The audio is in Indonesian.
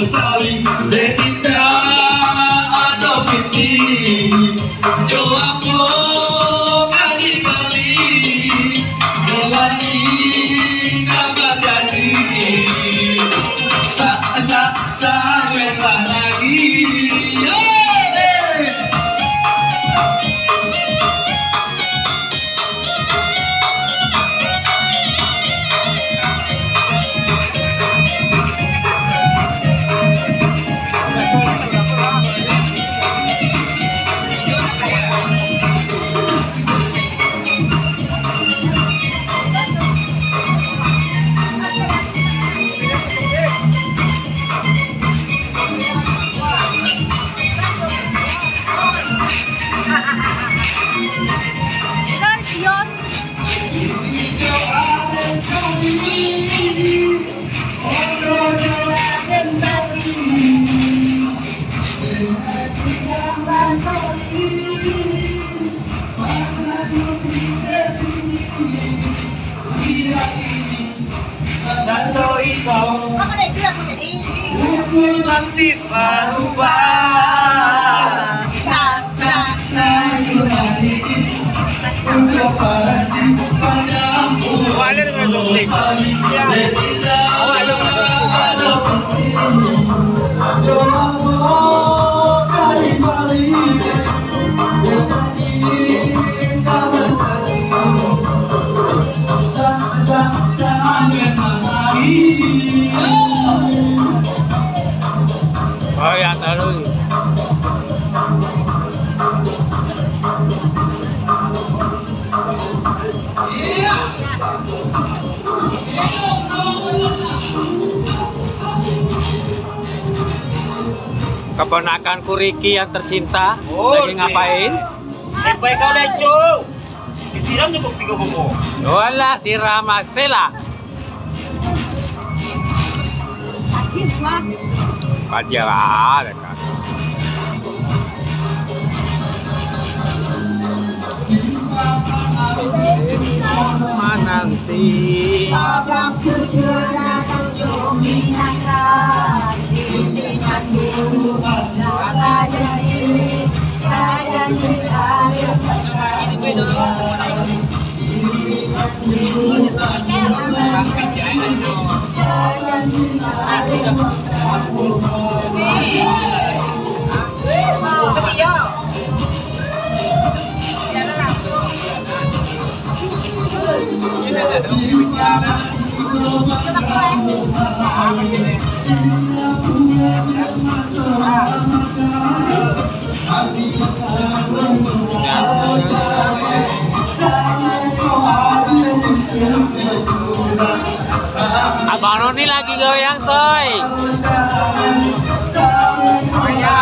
saling berita atau piti Joapo kali-kali Kewali nabagani Sa-sa-sa-wela lagi Jatuh ikaw Hukum nasib berubah Sa-sa-sa-yunani Untuk parati padamu Saling berita Joapo kali-kali Oh ya taruh. Keponakanku Ricky yang tercinta lagi ngapain? Baik kau leco. Disiram cukup 3 buku. Wala siram sila. Pajar kan. Nanti Abang kejuaraan dominakan di Singapura kajian di air Abang Noni lagi goyang soy. Oh ya.